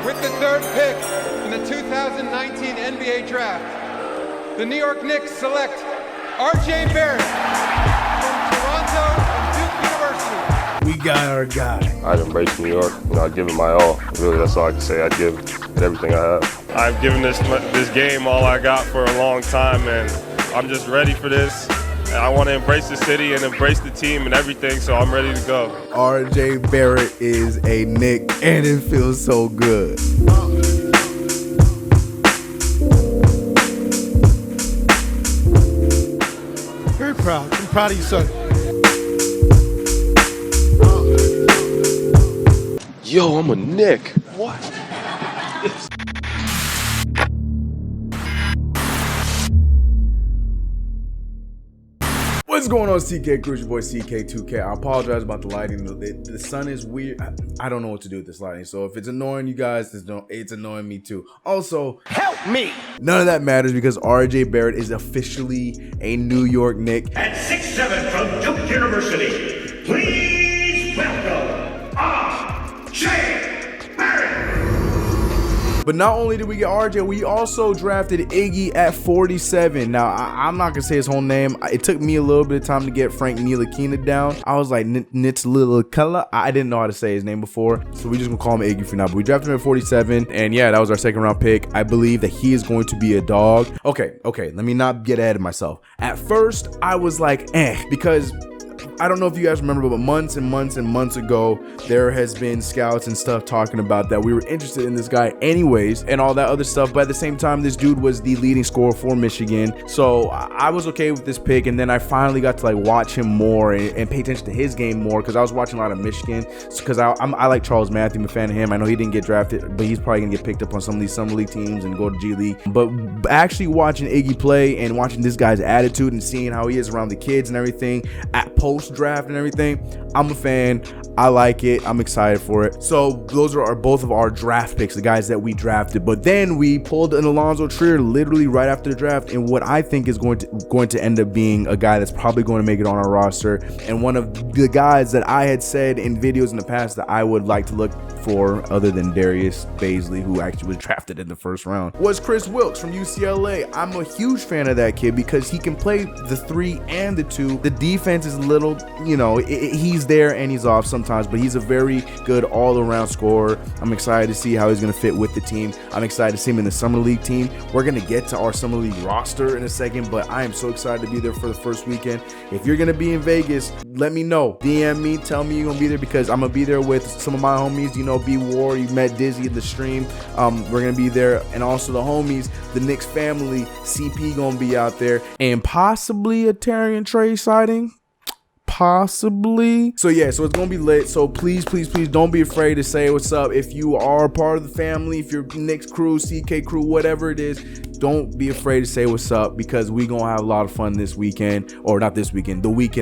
With the third pick in the 2019 NBA Draft, the New York Knicks select RJ Barrett from Toronto and Duke University. We got our guy. I'd embrace New York. I give it my all. Really, that's all I can say. I'd give it everything I have. I've given this game all I got for a long time, and I'm just ready for this. And I want to embrace the city and embrace the team and everything, so I'm ready to go. RJ Barrett is a Knick, and it feels so good. Very proud. I'm proud of you, son. Yo, I'm a Knick. What? What's going on, CK Crew? It's your boy CK2K. I apologize about the lighting. The sun is weird. I don't know what to do with this lighting. So if it's annoying you guys, it's annoying me too. Also, help me. None of that matters because RJ Barrett is officially a New York Knick. At 6'7" from Duke University, please welcome RJ Barrett. But not only did we get RJ, we also drafted Iggy at 47. Now, I'm not going to say his whole name. It took me a little bit of time to get Frank Ntilikina down. I was like, Ntilikina. I didn't know how to say his name before, so we just going to call him Iggy for now. But we drafted him at 47, and yeah, that was our second round pick. I believe that he is going to be a dog. Okay, let me not get ahead of myself. At first, I was like, because I don't know if you guys remember, but months and months and months ago, there has been scouts and stuff talking about that we were interested in this guy anyways and all that other stuff. But at the same time, this dude was the leading scorer for Michigan. So I was okay with this pick. And then I finally got to like watch him more and pay attention to his game more because I was watching a lot of Michigan because I like Charles Matthew. I'm a fan of him. I know he didn't get drafted, but he's probably going to get picked up on some of these summer league teams and go to G League. But actually watching Iggy play and watching this guy's attitude and seeing how he is around the kids and everything at post draft and everything, I'm a fan. I like it. I'm excited for it. So those are both of our draft picks, the guys that we drafted. But then we pulled an Alonzo Trier literally right after the draft, and what I think is going to end up being a guy that's probably going to make it on our roster, and one of the guys that I had said in videos in the past that I would like to look for, other than Darius Baisley, who actually was drafted in the first round, was Chris Wilkes from UCLA. I'm a huge fan of that kid because he can play the 3 and the 2. The defense is a little, he's there and he's off sometimes, but he's a very good all-around scorer. I'm excited to see how he's going to fit with the team. I'm excited to see him in the Summer League team. We're going to get to our Summer League roster in a second, but I am so excited to be there for the first weekend. If you're going to be in Vegas, let me know. DM me, tell me you're going to be there because I'm going to be there with some of my homies. B War, you met Dizzy in the stream. We're going to be there, and also the homies, the Knicks family, CP going to be out there, and possibly a Terry and Trey sighting. Possibly. So yeah, so it's gonna be lit. So please don't be afraid to say what's up. If you are part of the family, if you're Knicks crew, CK crew, whatever it is, don't be afraid to say what's up because we gonna have a lot of fun this weekend, or not this weekend, the week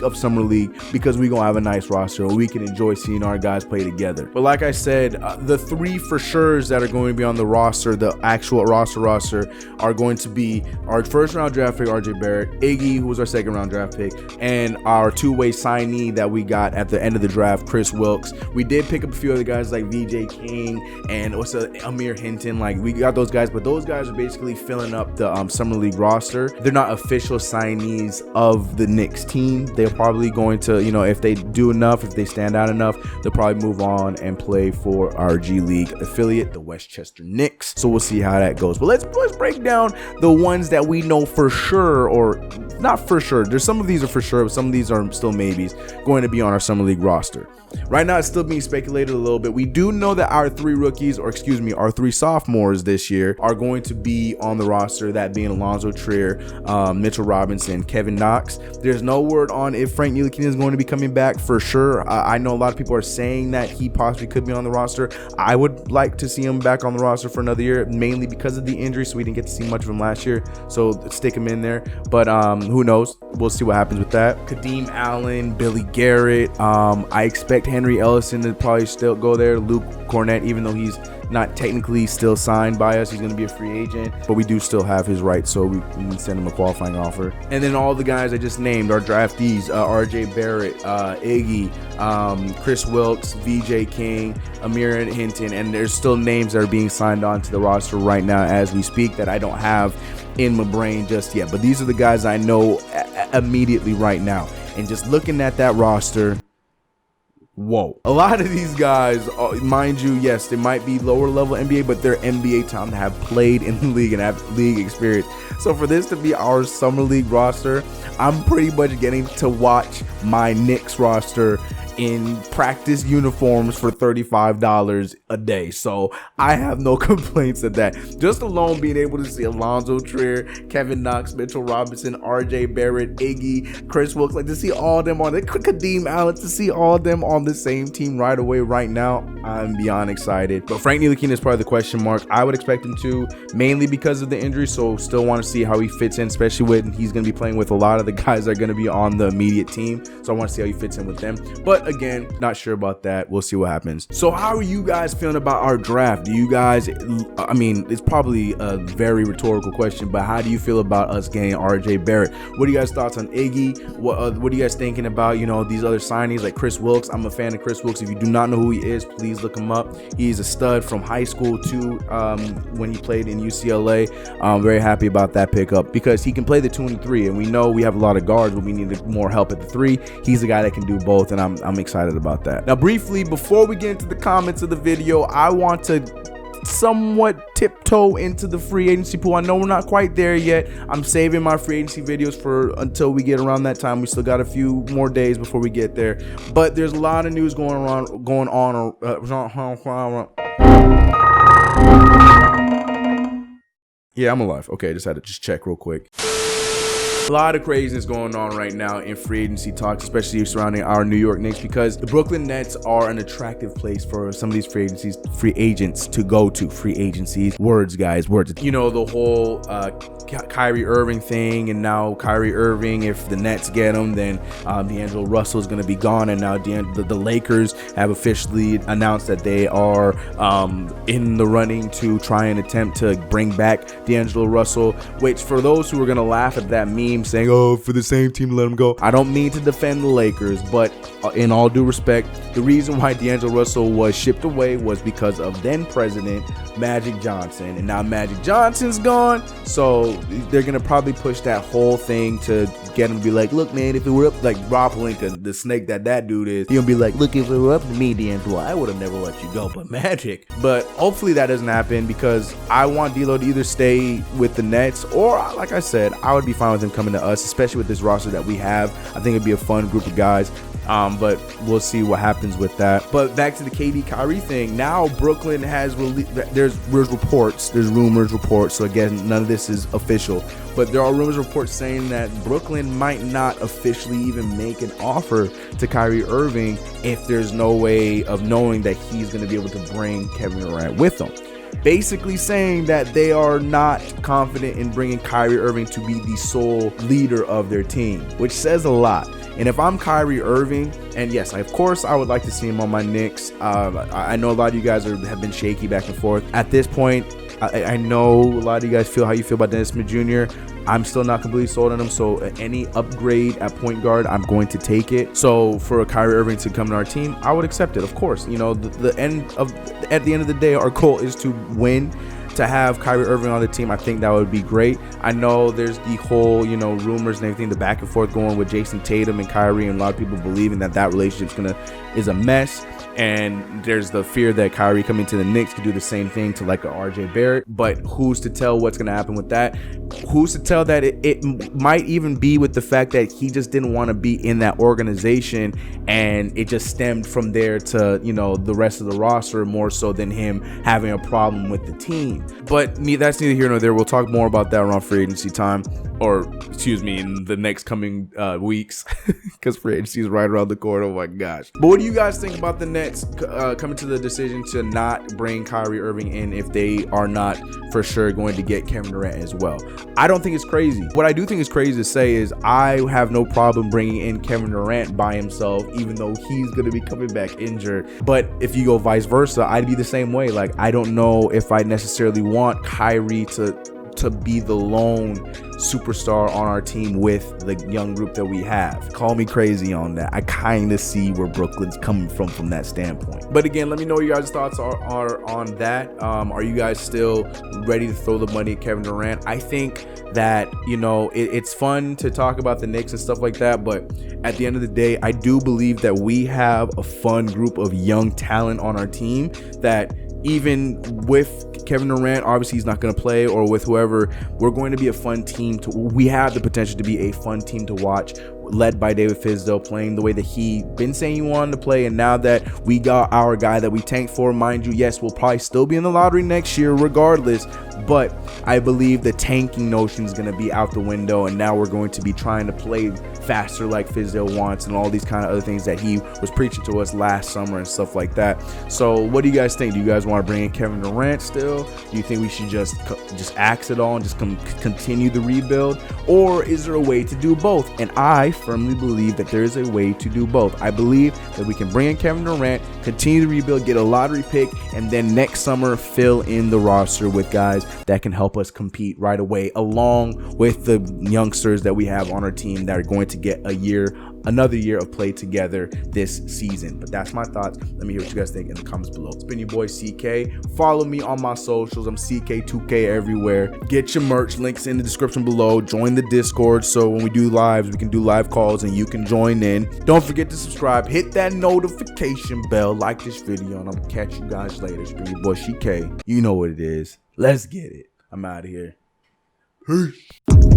of Summer League, because we gonna have a nice roster and we can enjoy seeing our guys play together. But like I said, the 3 for sure's that are going to be on the roster, the actual roster are going to be our first round draft pick RJ Barrett, Iggy, who was our second round draft pick, and our 2-way signee that we got at the end of the draft, Chris Wilkes. We did pick up a few other guys like VJ King and Amir Hinton. Like, we got those guys, but those guys are basically filling up the Summer League roster. They're not official signees of the Knicks team. They're probably going to, if they do enough, if they stand out enough, they'll probably move on and play for our G League affiliate, the Westchester Knicks. So we'll see how that goes. But let's break down the ones that we know for sure, or not for sure. There's some of these are for sure, but some of these are still maybes going to be on our Summer League roster. Right now, it's still being speculated a little bit. We do know that our 3 rookies, or excuse me, our 3 sophomores this year are going to be on the roster, that being Alonzo Trier, Mitchell Robinson, Kevin Knox. There's no word on if Frank Ntilikina is going to be coming back for sure. I know a lot of people are saying that he possibly could be on the roster. I would like to see him back on the roster for another year, mainly because of the injury, so we didn't get to see much of him last year. So stick him in there. But who knows? We'll see what happens with that. Kadeem Allen, Billy Garrett. I expect Henry Ellison to probably still go there. Luke Cornett, even though he's not technically still signed by us. He's going to be a free agent, but we do still have his rights, so we can send him a qualifying offer. And then all the guys I just named are draftees: RJ Barrett, Iggy, Chris Wilkes, VJ King, Amir Hinton, and there's still names that are being signed on to the roster right now as we speak that I don't have in my brain just yet. But these are the guys I know immediately right now. And just looking at that roster, whoa. A lot of these guys, mind you, yes, they might be lower level NBA, but they're NBA talent that have played in the league and have league experience. So for this to be our summer league roster, I'm pretty much getting to watch my Knicks roster in practice uniforms for $35 a day. So I have no complaints at that. Just alone being able to see Alonzo Trier, Kevin Knox, Mitchell Robinson, RJ Barrett, Iggy, Chris Wilkes, like to see all of them on it, Kadeem Allen, to see all of them on the same team right away right now, I'm beyond excited. But Frank Ntilikina is probably the question mark. I would expect him to, mainly because of the injury, so still want to see how he fits in, especially when he's going to be playing with a lot of the guys that are going to be on the immediate team. So I want to see how he fits in with them. But again, not sure about that. We'll see what happens. So how are you guys feeling about our draft? Do you guys, I mean, it's probably a very rhetorical question, but how do you feel about us getting RJ Barrett? What are you guys' thoughts on Iggy? What are you guys thinking about, you know, these other signings like Chris Wilkes? I'm a fan of Chris Wilkes. If you do not know who he is, please look him up. He's a stud from high school to when he played in UCLA. I'm very happy about that pickup because he can play the 2 and 3, and we know we have a lot of guards, but we need more help at the 3. He's the guy that can do both, and I'm excited about that. Now, briefly, before we get into the comments of the video, I want to somewhat tiptoe into the free agency pool. I know we're not quite there yet. I'm saving my free agency videos for until we get around that time. We still got a few more days before we get there, but there's a lot of news going on. Yeah, I'm alive. Okay, just had to check real quick. A lot of craziness going on right now in free agency talks, especially surrounding our New York Knicks, because the Brooklyn Nets are an attractive place for some of these free agents to go to. Free agencies, words, guys, words. You know, the whole Kyrie Irving thing, and now Kyrie Irving, if the Nets get him, then D'Angelo Russell is going to be gone, and now the Lakers have officially announced that they are in the running to try and attempt to bring back D'Angelo Russell, which for those who are going to laugh at that meme saying, oh, for the same team to let him go, I don't mean to defend the Lakers, but in all due respect, the reason why D'Angelo Russell was shipped away was because of then president Magic Johnson, and now Magic Johnson's gone, so they're gonna probably push that whole thing to get him to be like, look, man, if it were up, like Rob Pelinka, the snake that dude is, he'll be like, look, if it were up to me, D'Angelo, I would have never let you go, but Magic. But hopefully that doesn't happen, because I want D'Lo to either stay with the Nets, or like I said, I would be fine with him coming to us, especially with this roster that we have. I think it'd be a fun group of guys. But we'll see what happens with that. But back to the KD Kyrie thing. Now Brooklyn has released, there's reports, there's rumors, reports. So again, none of this is official, but there are rumors, reports saying that Brooklyn might not officially even make an offer to Kyrie Irving if there's no way of knowing that he's going to be able to bring Kevin Durant with him. Basically saying that they are not confident in bringing Kyrie Irving to be the sole leader of their team, which says a lot. And if I'm Kyrie Irving, and yes, of course, I would like to see him on my Knicks. I know a lot of you guys have been shaky back and forth. At this point, I know a lot of you guys feel how you feel about Dennis Smith Jr. I'm still not completely sold on him, so any upgrade at point guard, I'm going to take it. So for a Kyrie Irving to come to our team, I would accept it, of course. You know, at the end of the day, our goal is to win. To have Kyrie Irving on the team, I think that would be great. I know there's the whole, you know, rumors and everything, the back and forth going with Jason Tatum and Kyrie, and a lot of people believing that relationship is a mess. And there's the fear that Kyrie coming to the Knicks could do the same thing to like a RJ Barrett. But who's to tell what's going to happen with that? Who's to tell that it might even be with the fact that he just didn't want to be in that organization, and it just stemmed from there to, you know, the rest of the roster more so than him having a problem with the team. But that's neither here nor there. We'll talk more about that around free agency time. or excuse me, in the next coming weeks, because free agency is right around the corner. Oh my gosh. But what do you guys think about the Nets coming to the decision to not bring Kyrie Irving in if they are not for sure going to get Kevin Durant as well? I don't think it's crazy. What I do think is crazy to say is I have no problem bringing in Kevin Durant by himself, even though he's going to be coming back injured. But if you go vice versa, I'd be the same way. Like, I don't know if I necessarily want Kyrie to be the lone superstar on our team with the young group that we have. Call me crazy on that. I kind of see where Brooklyn's coming from that standpoint. But again, let me know what your guys' thoughts are on that. Are you guys still ready to throw the money at Kevin Durant? I think that, you know, it's fun to talk about the Knicks and stuff like that, but at the end of the day, I do believe that we have a fun group of young talent on our team that even with Kevin Durant, obviously he's not going to play, or with whoever, we're going to be a fun team we have the potential to be a fun team to watch, led by David Fizdale, playing the way that he been saying he wanted to play. And now that we got our guy that we tanked for, mind you, yes, we'll probably still be in the lottery next year regardless, but I believe the tanking notion is going to be out the window, and now we're going to be trying to play faster like Fizdale wants and all these kind of other things that he was preaching to us last summer and stuff like that. So what do you guys think? Do you guys want to bring in Kevin Durant still? Do you think we should just axe it all and just continue the rebuild? Or is there a way to do both? And I firmly believe that there is a way to do both. I believe that we can bring in Kevin Durant, continue to rebuild, get a lottery pick, and then next summer fill in the roster with guys that can help us compete right away, along with the youngsters that we have on our team that are going to get another year of play together this season. But that's my thoughts. Let me hear what you guys think in the comments below. It's been your boy CK. Follow me on my socials. I'm CK2K everywhere. Get your merch, links in the description below. Join the Discord so when we do lives, we can do live calls and you can join in. Don't forget to subscribe, hit that notification bell, like this video, and I'm gonna catch you guys later. It's been your boy CK. You know what it is. Let's get it. I'm out of here. Peace.